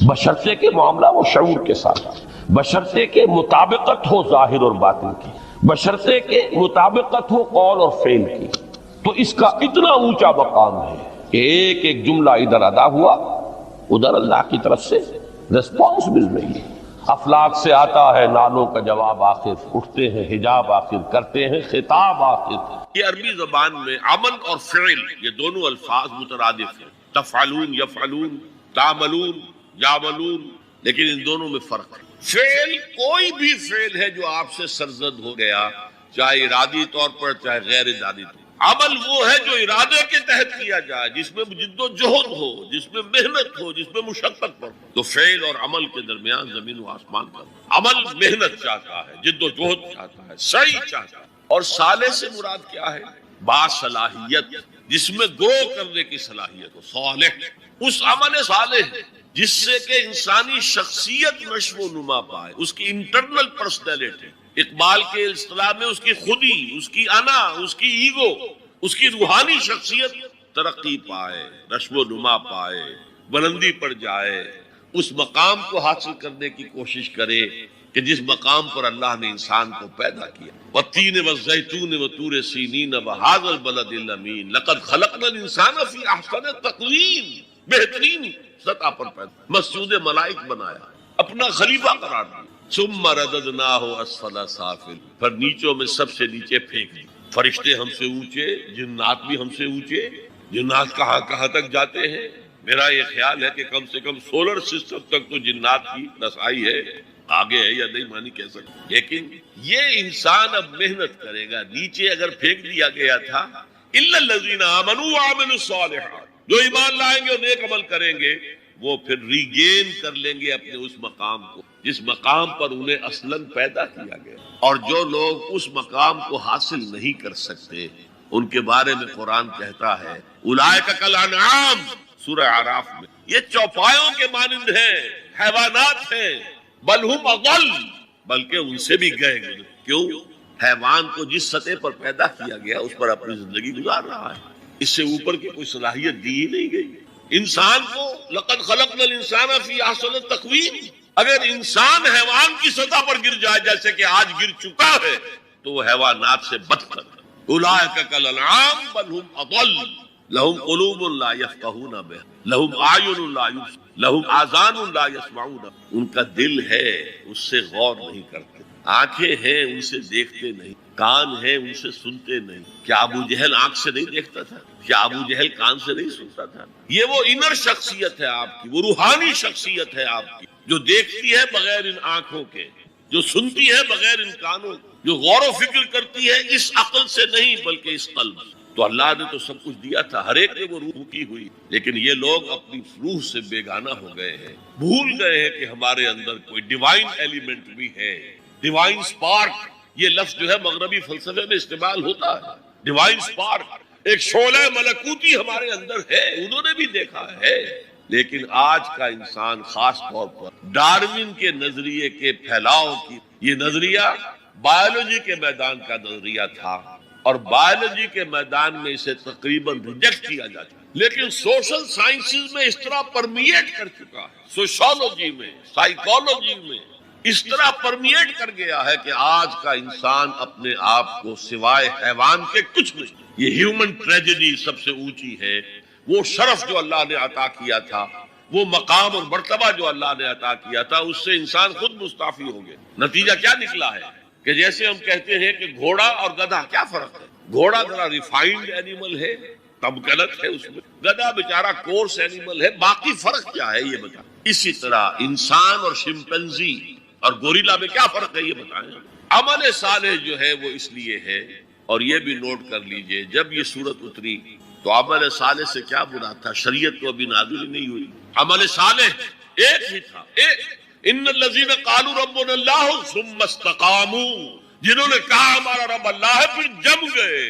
بشرطے کے معاملہ وہ شعور کے ساتھ، بشرطے کے مطابقت ہو ظاہر اور باطن کی، بشرطے کے مطابقت ہو قول اور فعل کی۔ تو اس کا اتنا اونچا مقام ہے کہ ایک ایک جملہ ادھر ادا ہوا، ادھر اللہ کی طرف سے ریسپانس مل رہی ہے۔ افلاک سے آتا ہے نالوں کا جواب آخر، اٹھتے ہیں حجاب آخر، کرتے ہیں خطاب آخر۔ یہ عربی زبان میں عمل اور فعل یہ دونوں الفاظ مترادف ہیں، تفعلون یفعلون، تعملون یعملون، لیکن ان دونوں میں فرق ہے۔ فعل کوئی بھی فعل ہے جو آپ سے سرزد ہو گیا، چاہے ارادی طور پر چاہے غیر ارادی طور پر۔ عمل وہ ہے جو ارادے کے تحت کیا جائے، جس میں جد و جہد ہو، جس میں محنت ہو، جس میں مشقت ہو۔ تو فعل اور عمل کے درمیان زمین و آسمان کا۔ عمل محنت چاہتا ہے، جد و جہد چاہتا ہے، سعی چاہتا ہے۔ اور صالح سے مراد کیا ہے؟ باصلاحیت، جس میں گرو کرنے کی صلاحیت ہو، صالح۔ اس عمل صالح جس سے کہ انسانی شخصیت نشو و نما پائے، اس کی انٹرنل پرسنالٹی، اقبال کے اصطلاح میں اس کی خودی، اس کی انا، اس کی ایگو، اس کی روحانی شخصیت ترقی پائے، نشو و نما پائے، بلندی پر جائے، اس مقام کو حاصل کرنے کی کوشش کرے کہ جس مقام پر اللہ نے انسان کو پیدا کیا۔ والتین والزیتون وطور سینین وھذا البلد الامین لقد خلقنا الانسان فی احسن تقویم، بہترین سطح پر پیدا، مسجود ملائک بنایا، اپنا خلیفہ قرار دیا۔ ثم رددناہ اسفل سافل، پھر نیچوں میں سب سے نیچے پھینک دی۔ فرشتے ہم سے اونچے، جنات بھی ہم سے اونچے، جنات کہاں کہاں تک جاتے ہیں؟ میرا یہ خیال ہے کہ کم سے کم سولر سسٹم تک تو جنات کی رسائی ہے، آگے ہے یا نہیں میں نہیں کہہ سکتا۔ لیکن یہ انسان اب محنت کرے گا۔ نیچے اگر پھینک دیا گیا تھا الا الذین آمنوا وعملوا الصالحات، جو ایمان لائیں گے اور نیک عمل کریں گے وہ پھر ریگین کر لیں گے اپنے اس مقام کو جس مقام پر انہیں اصلاً پیدا کیا گیا۔ اور جو لوگ اس مقام کو حاصل نہیں کر سکتے ان کے بارے میں قرآن کہتا ہے اولئک کالانعام، سورہ اعراف میں، یہ چوپایوں کے مانند ہیں، حیوانات ہیں، بل ہم اضل، بلکہ ان سے بھی گئے گزرے۔ کیوں؟ حیوان کو جس سطح پر پیدا کیا گیا اس پر اپنی زندگی گزار رہا ہے، اس سے اوپر کی کوئی صلاحیت دی ہی نہیں گئی۔ انسان کو لقد خلقنا الانسان فی احسن تقویم، اگر انسان حیوان کی سطح پر گر جائے جیسے کہ آج گر چکا ہے تو وہ حیوانات سے بدتر۔ اولئک کالانعام بل ہم اضل، لہم قلوب لا یفقہون بہا لہم اعین لا یبصرون لہم آذان لا یسمعون، ان کا دل ہے اس سے غور نہیں کرتے، آنکھیں ہیں ان سے دیکھتے نہیں، کان ہیں ان سے سنتے نہیں۔ کیا ابو جہل آنکھ سے نہیں دیکھتا تھا؟ کیا ابو جہل کان سے نہیں سنتا تھا؟ یہ وہ انر شخصیت ہے آپ کی، وہ روحانی شخصیت ہے آپ کی، جو دیکھتی ہے بغیر ان آنکھوں کے، جو سنتی ہے بغیر ان کانوں، جو غور و فکر کرتی ہے اس عقل سے نہیں بلکہ اس قلب سے۔ تو اللہ نے تو سب کچھ دیا تھا، ہر ایک نے وہ روح کی ہوئی، لیکن یہ لوگ اپنی روح سے بیگانہ ہو گئے ہیں، بھول گئے ہیں کہ ہمارے اندر کوئی ڈیوائن ایلیمنٹ بھی ہے، ڈیوائن سپارک۔ یہ لفظ جو ہے مغربی فلسفے میں استعمال ہوتا ہے، ڈیوائن سپارک، ایک شعلہ ملکوتی ہمارے اندر ہے، انہوں نے بھی دیکھا ہے۔ لیکن آج کا انسان خاص طور پر ڈارون کے نظریے کے پھیلاؤ کی، یہ نظریہ بایولوجی کے میدان کا نظریہ تھا اور بایولوجی کے میدان میں اسے تقریباً ریجیکٹ کیا جاتا ہے، لیکن سوشل سائنسز میں اس طرح پرمیٹ کر چکا ہے، سوشولوجی میں، سائیکالوجی میں اس طرح پرمیٹ کر گیا ہے کہ آج کا انسان اپنے آپ کو سوائے حیوان کے کچھ نہیں۔ یہ ہیومن ٹریجڈی سب سے اونچی ہے، وہ شرف جو اللہ نے عطا کیا تھا، وہ مقام اور مرتبہ جو اللہ نے عطا کیا تھا، اس سے انسان خود مستعفی ہو گئے۔ نتیجہ کیا نکلا ہے کہ جیسے ہم کہتے ہیں کہ گھوڑا اور گدھا، کیا فرق ہے؟ گھوڑا ذرا ریفائنڈ اینیمل ہے، تمکنت ہے اس میں، گدھا بیچارہ کورس اینیمل ہے، باقی فرق کیا ہے یہ بتا۔ اسی طرح انسان اور شمپینزی اور گوریلا میں کیا فرق ہے یہ بتائیں۔ عمل صالح جو ہے وہ اس لیے ہے، اور یہ بھی نوٹ کر لیجئے، جب یہ صورت اتری تو عمل صالح سے کیا مراد تھا؟ شریعت تو ابھی نازل ہی نہیں ہوئی، عمل صالح ایک ہی تھا، ان الذین قالوا ربنا اللہ ثم استقاموا، جنہوں نے کہا ہمارا رب اللہ ہے پھر جم گئے،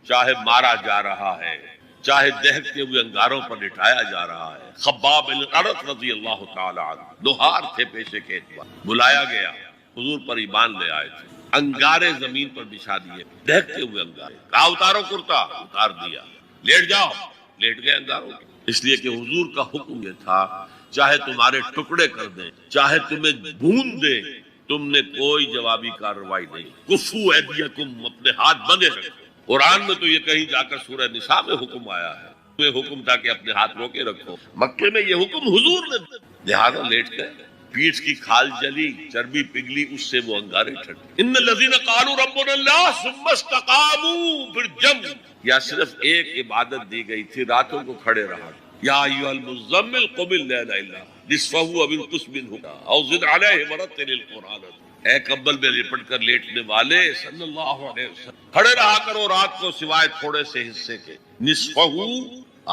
چاہے مارا جا رہا ہے، چاہے دہکتے ہوئے انگاروں پر لٹایا جا رہا ہے۔ خباب بن الارت رضی اللہ تعالی عنہ لوہار تھے پیشے کے اعتبار، بلایا گیا، حضور پر ایمان لے آئے تھے، انگارے زمین پر بچھا دیے، دہکتے ہوئے انگارے، کہا اتارو کرتا، اتار دیا، لیٹ جاؤ، لیٹ گئے انگاروں کے، اس لیے کہ حضور کا حکم یہ تھا چاہے تمہارے ٹکڑے کر دیں، چاہے تمہیں بھون دیں، تم نے کوئی جوابی کارروائی نہیں۔ کفو ایدیکم، اپنے ہاتھ بندے رکھو۔ قرآن میں تو یہ کہیں جا کر سورہ نساء میں حکم آیا ہے، میں حکم تھا کہ اپنے ہاتھ روکے رکھو، مکے میں یہ حکم حضور نے، لہذا لیٹ گئے، پیٹھ کی کھال جلی، چربی پگھلی، اس سے وہ انگارے ٹھنڈے۔ ان الذین قالوا ربنا اللہ ثم استقاموا، پھر جم، یا صرف ایک عبادت دی گئی تھی، راتوں کو کھڑے رہا، یا ایھا المزمل قم اللیل الا نصفہ او انقص منہ او زد علیہ ورتل القرآن۔ اے کمبل میں لپٹ کر لیٹنے والے صلی اللہ علیہ وسلم، کھڑے رہا کرو رات کو سوائے تھوڑے سے حصے کے، نصفہ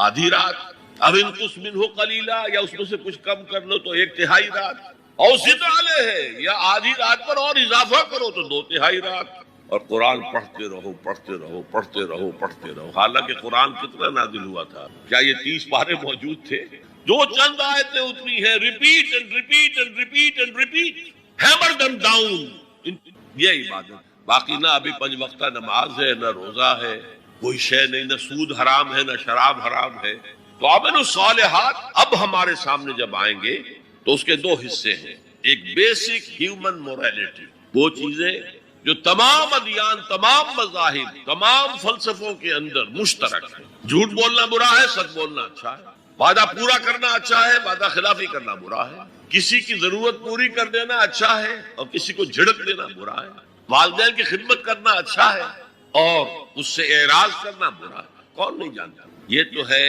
آدھی رات، اب انقص منہ قلیلا، یا اس میں سے کچھ کم کر لو تو ایک تہائی رات، او زد علیہ، یا آدھی رات پر اور اضافہ کرو تو دو تہائی رات، اور قرآن پڑھتے رہو پڑھتے رہو پڑھتے رہو پڑھتے رہو۔ حالانکہ قرآن کتنا نازل ہوا تھا؟ کیا یہ 30 پارے موجود تھے؟ جو چند آیتیں اتری ہیں، repeat and repeat and repeat and repeat, hammer them down, یہ عبادت۔ باقی نہ ابھی 5 وقتہ نماز ہے، نہ روزہ ہے، کوئی شے نہیں، نہ سود حرام ہے، نہ شراب حرام ہے۔ تو عمل الصالحات اب ہمارے سامنے جب آئیں گے تو اس کے 2 حصے ہیں، ایک بیسک ہیومن موریلٹی، وہ چیزیں جو تمام ادیان، تمام مذاہب، تمام فلسفوں کے اندر مشترک ہے۔ جھوٹ بولنا برا ہے، سچ بولنا اچھا ہے، وعدہ پورا کرنا اچھا ہے، وعدہ خلافی کرنا برا ہے، کسی کی ضرورت پوری کر دینا اچھا ہے اور کسی کو جھڑک دینا برا ہے، والدین کی خدمت کرنا اچھا ہے اور اس سے اعراض کرنا برا ہے۔ کون نہیں جانتا؟ یہ تو ہے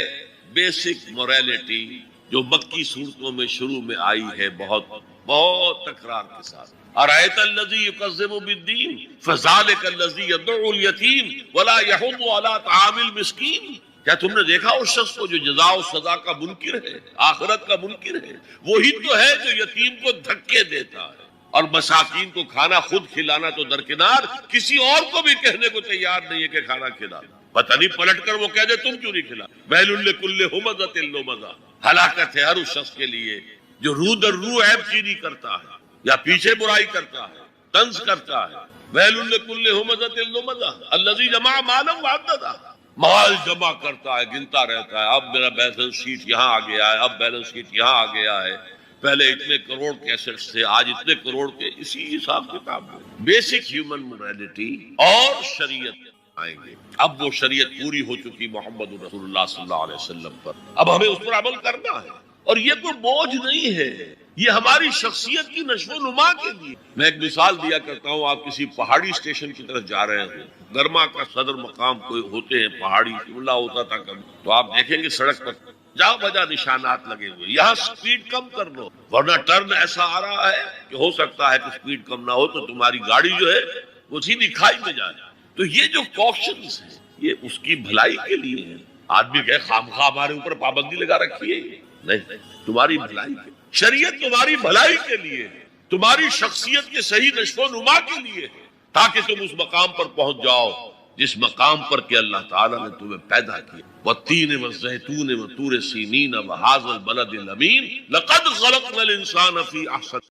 بیسک موریلٹی جو مکی صورتوں میں شروع میں آئی ہے، بہت بہت تکرار کے ساتھ۔ ارأیت الذی یکذب بالدین فذلک الذی یدعو الیتیم ولا یحض علی طعام المسکین۔ کیا تم نے دیکھا اس شخص کو جو جزا و سزا کا منکر ہے، آخرت کا منکر ہے؟ وہی تو ہے جو یتیم کو دھکے دیتا ہے اور مساکین کو کھانا خود کھلانا تو درکنار، کسی اور کو بھی کہنے کو تیار نہیں ہے کہ کھانا کھلا۔ پتہ نہیں پلٹ کر وہ کہہ دے تم کیوں نہیں کھلا۔ ویل لکل ہمزۃ لمزہ، ہلاکت ہے ہر اس شخص کے لیے جو رو در رو عیب چینی کرتا ہے یا پیچھے برائی کرتا ہے، طنز کرتا ہے۔ ویل لکل ہمزۃ لمزہ الذی جمع مالا وعددہ، مال جمع کرتا ہے، گنتا رہتا ہے، اب میرا بیلنس شیٹ یہاں آ گیا ہے، اب بیلنس شیٹ یہاں آ گیا ہے، پہلے اتنے کروڑ کے ایسٹس تھے، آج اتنے کروڑ کے، اسی حساب کتاب میں۔ بیسک ہیومن موریلٹی اور شریعت آئیں گے۔ اب وہ شریعت پوری ہو چکی محمد رسول اللہ صلی اللہ علیہ وسلم پر، اب ہمیں اس پر عمل کرنا ہے، اور یہ کوئی بوجھ نہیں ہے، یہ ہماری شخصیت کی نشو و نما کے لیے۔ میں ایک مثال دیا کرتا ہوں، آپ کسی پہاڑی اسٹیشن کی طرف جا رہے ہوں، گرما کا صدر مقام کوئی ہوتے ہیں پہاڑی، شملہ ہوتا تھا کبھی، تو آپ دیکھیں گے سڑک پر جاؤ بجا نشانات لگے ہوئے، یہاں سپیڈ کم کر لو ورنہ ٹرن ایسا آ رہا ہے کہ ہو سکتا ہے کہ سپیڈ کم نہ ہو تو تمہاری گاڑی جو ہے وہ سیدھی کھائی میں جائے۔ تو یہ جو کوشنز ہیں یہ اس کی بھلائی کے لیے ہے۔ آدمی کہ خامخواہ ہمارے اوپر پابندی لگا رکھی ہے، نہیں، تمہاری بھلائی کے، شریعت تمہاری بھلائی کے لیے ہے، تمہاری شخصیت کے صحیح نشو و نما کے لیے ہے، تاکہ تم اس مقام پر پہنچ جاؤ جس مقام پر کہ اللہ تعالیٰ نے تمہیں پیدا کیا۔ والتین والزیتون وطور سینین وہذا البلد الامین لقد خلقنا الانسان فی احسن